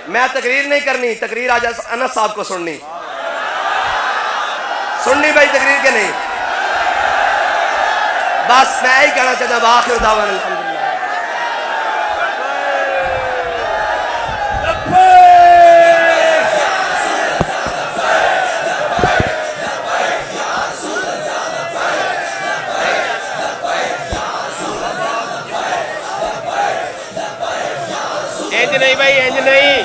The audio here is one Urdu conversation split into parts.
میں تقریر نہیں کرنی، تقریر آج انس صاحب کو سننی بھائی، تقریر کے نہیں، بس میں ہی کہنا چاہتا ہوں آخر دعوانا الحمدللہ۔ انج نہیں بھائی، انج نہیں،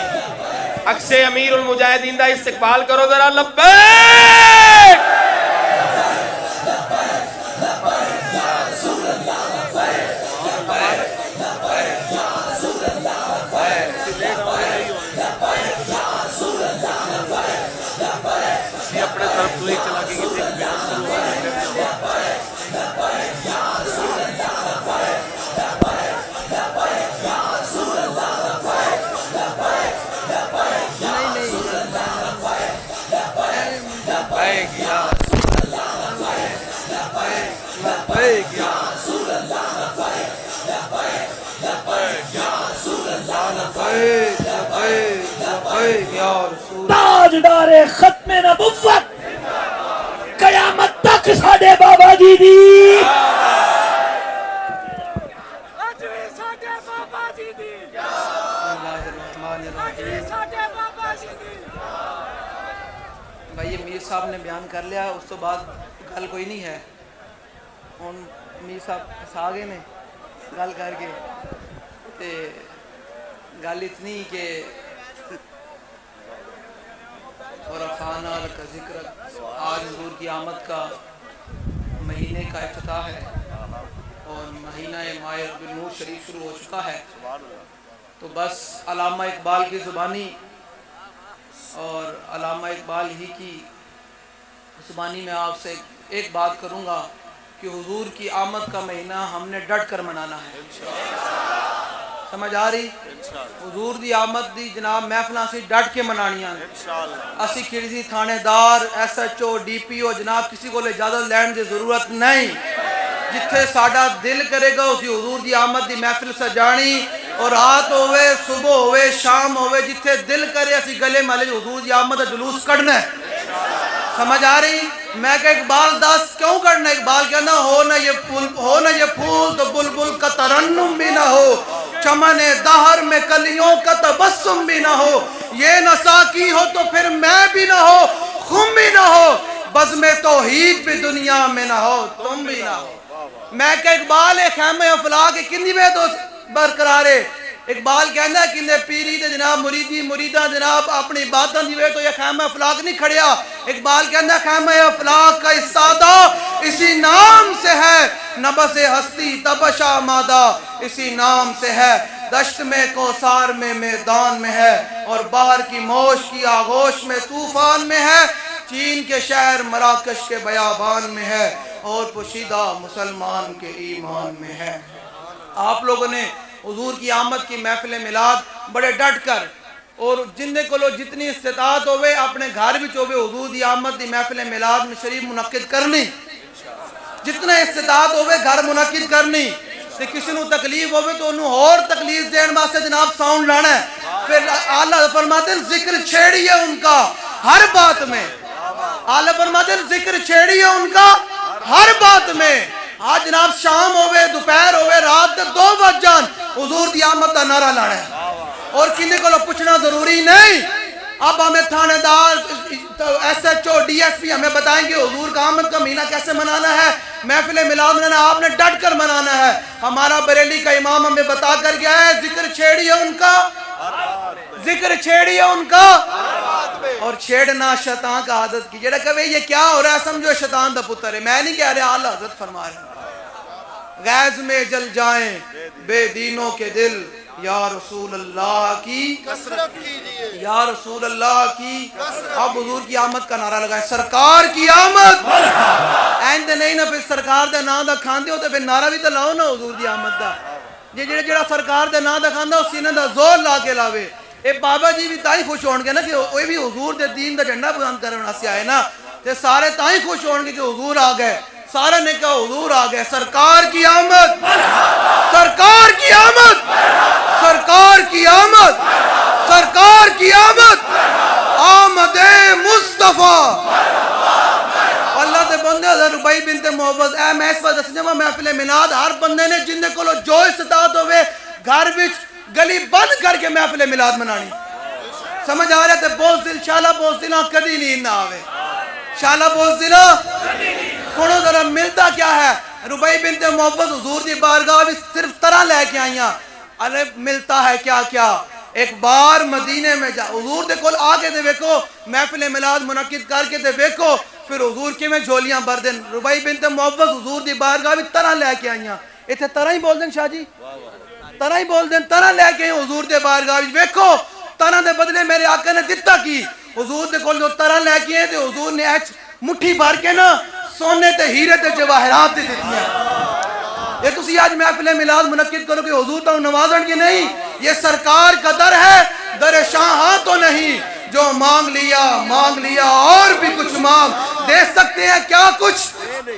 عکس امیر المجاہدین دا استقبال کرو ذرا، لبیک۔ اپنے طرف تو ہی چلا کے کسی بیان شروع ہو تاجدار ختم نبوت قیامت تک ساڈے بابا جی دی، بھائی میر صاحب نے بیان کر لیا، اس تو بعد گل کوئی نہیں ہے۔ ہن میر صاحب پھسا گئے نے گل کر کے، تے گل اتنی کہ ورفعنا لک ذکرک، آج حضور کی آمد کا مہینے کا افتتاح ہے اور مہینہ ماہ ربیع النور شریف شروع ہو چکا ہے، تو بس علامہ اقبال کی زبانی اور علامہ اقبال ہی کی زبانی میں آپ سے ایک بات کروں گا کہ حضور کی آمد کا مہینہ ہم نے ڈٹ کر منانا ہے۔ سمجھ آ رہی؟ حضور دی آمد دی جناب محفلاں سی ڈٹ کے منانیاں، اسی کسی تھانے دار، S H O, D P O جناب کسی کو اجازت لین دی ضرورت نہیں، جتھے ساڈا دل کرے گا اسی حضور دی آمد دی محفل سجانی، اور رات ہوئے صبح ہوئے شام ہوئے، جتھے دل کرے اسی گلے محلے حضور دی آمد دا جلوس کڑنا ہے۔ سمجھ آ رہی؟ میں کہ اقبال دس کیوں کرنا ہے؟ اقبال کہنا ہو نہ یہ پھول تو بلبل کا ترنم بھی نہ ہو، چمن دہر میں کلیوں کا تبسم بھی نہ ہو، یہ نہ ساقی ہو تو پھر میں بھی نہ ہو، خم بھی نہ ہو، بزم توحید بھی دنیا میں نہ ہو، تم بھی نہ ہو۔ میں کہ اقبال خیمہ افلاح کے کندی میں تو برقرارے، اقبال کہنا ہے کہ پیری دے جناب مریدی مریدہ جناب اپنی باتاں دیوے تو یہ خیمہ افلاق نہیں کھڑیا۔ اقبال کہنا ہے خیمہ افلاق کا استادہ اسی نام سے ہے، نبض ہستی تبش آمادہ اسی نام سے ہے، دشت میں کوثار میں میدان میں ہے، اور باہر کی موش کی آغوش میں طوفان میں ہے، چین کے شہر مراکش کے بیابان میں ہے، اور پوشیدہ مسلمان کے ایمان میں ہے۔ آپ لوگوں نے حضور کی آمد کی محفل میلاد بڑے ڈٹ کر، اور جندے کو جتنی استطاعت ہوئے اپنے گھر بھی ہوئے حضور دی آمد دی محفل میلاد میں شریف منعقد کرنی، جتنا استطاعت ہوئے گھر منعقد کرنی، تے کسی نو تکلیف ہوئے تو انہوں اور تکلیف دین واسطے جناب ساؤنڈ لانا ہے۔ پھر آلہ فرماتے ہیں ذکر چھیڑی ہے ان کا ہر بات میں، آلہ فرماتے ہیں ذکر چھیڑی ہے ان کا ہر بات میں۔ آج جناب شام ہوئے دوپہر ہوئے رات 2 بج جان حضور دی آمد کا نعرہ لانا ہے، اور کسی کو پوچھنا ضروری نہیں۔ اب ہمیں تھانے دار S H O D S P ہمیں بتائیں گے حضور کا آمد کا مہینہ کیسے منانا ہے، محفل میلاد منانا آپ نے ڈٹ کر منانا ہے۔ ہمارا بریلی کا امام ہمیں بتا کر گیا ہے ذکر چھیڑی ہے ان کا، ذکر چھیڑی ہے ان کا، اور چھیڑنا شیطان کا عادت کی۔ جڑا کہ یہ کیا ہو رہا ہے سمجھو شیطان دا پتر ہے، میں نہیں کہہ رہا، اعلیٰ حضرت فرما رہے ہیں غیظ میں جل جائیں بے دینوں کے دل، یا رسول اللہ کی کثرت کیجئے، یا رسول اللہ کی اب حضور کی آمد کا نعرہ لگائیں، سرکار کی آمد اینڈ نہیں نا، پھر سرکار دے نام دا کھاندے ہو تو پھر نعرہ بھی تو لاؤ نا حضور دی آمد دا۔ جڑا سرکار دے نام دا کھاندہ ہو سینے دا زور لا کے لاوے۔ اے بابا جی بھی تائی خوش ہون گے نا کہ وہ بھی حضور دے دین دا جھنڈا بلند کرنا سے آئے نا، تے سارے تائی خوش ہون گے کہ حضور آ گئے، سارے نے کہا حضور آ گئے، سرکار کی آمد، سرکار کی آمد، سرکار کی آمد، سرکار کی مصطفیٰ اللہ دے بندے حضرت ربیع بنت معوذ اے میں اس وقت دسنا محفل میلاد ہر بندے نے جن دے کولو جو استطاعت ہوئے گھر وچ گلی بند کر کے محفل میلاد منانی سمجھ آ رہا تے بوزدل شالا بوزدل کدی نیند نہ آوے شالا بوزدل سنو ذرا ملتا کیا ہے ربیع بنت معوذ حضور دی بارگاہ وچ صرف طرح لے کے آئیاں ارے ملتا ہے کیا کیا ایک بار مدینے میں جا حضور دے کول آگے دے ویکو محفل میلاد منعقد کر کے دے ویکو پھر حضور کے میں جھولیاں بھر دیں ربیع بنت معوذ حضور دی بارگاہ وچ طرح لے کے آئیاں ایتھے طرح ہی بول دیں شاہ جی طرح ہی بول دیں طرح لے کے حضور دے بارگاہ وچ ویکھو طرح دے بدلے میرے آقا نے دتا کی حضور دے کول جو طرح لے کے آئے تے حضور نے ایچ مٹھی بھر کے نا سونے تے ہیرے تے جواہرات دے دیتی ہیں یہ تسی آج محفل میلاد منعقد کرو کہ حضور تو نوازن کی نہیں یہ سرکار کا در ہے در شاہاں تو نہیں جو مانگ لیا اور بھی کچھ مانگ دے سکتے ہیں کیا کچھ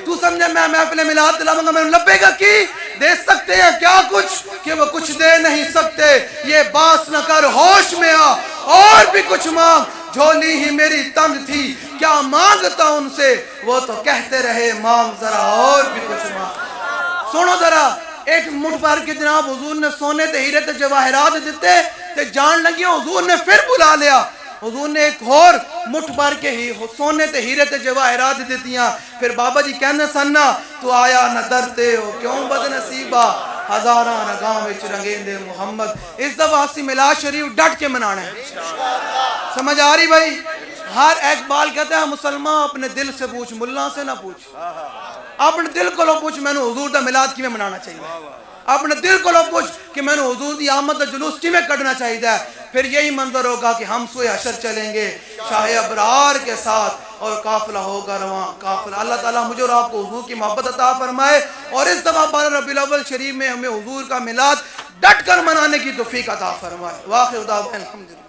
تو سمجھے میں محفل میلاد دلاؤں گا میں لبے گا کی دے سکتے ہیں کیا کچھ کہ وہ کچھ دے نہیں سکتے یہ باس نہ کر ہوش میں آ اور بھی کچھ مانگ جھولی ہی میری تنگ تھی کیا مانگتا ان سے وہ تو کہتے رہے مانگ ذرا اور بھی کچھ مانگ سنو ذرا ایک مٹھ بھر کے جناب حضور نے سونے تے ہیرے تے جواہرات دیتے تے جان لگی حضور نے پھر بلا لیا حضور نے ایک اور مٹھ بھر کے ہی سونے تے ہیرے تے جواہرات دیتیاں پھر بابا جی کہنے سننا تو آیا نہ درتے ہو کیوں بد نصیبہ ہزاراں نگاہ وچ رنگیندے محمد اس دفعہ اسی میلاد شریف ڈٹ کے منانا ہے سمجھ آ رہی بھائی ہر اقبال کہتا ہے مسلمان اپنے دل سے پوچھ ملا سے نہ پوچھ اپنے دل کو لو پوچھ میں نے حضور دا میلاد کی میں منانا چاہیے اپنے دل کو لو پوچھ کہ میں نے حضور دی آمد دا جلوس کی میں کٹنا چاہیے پھر یہی منظر ہوگا کہ ہم سوئے حشر چلیں گے شاہ ابرار کے ساتھ اور قافلہ ہوگا رواں قافلہ اللہ تعالیٰ مجھے اور آپ کو حضور کی محبت عطا فرمائے اور اس دفعہ 12 ربیع الاول شریف میں ہمیں حضور کا میلاد ڈٹ کر منانے کی توفیق عطا فرمائے واخر دعوانا الحمدللہ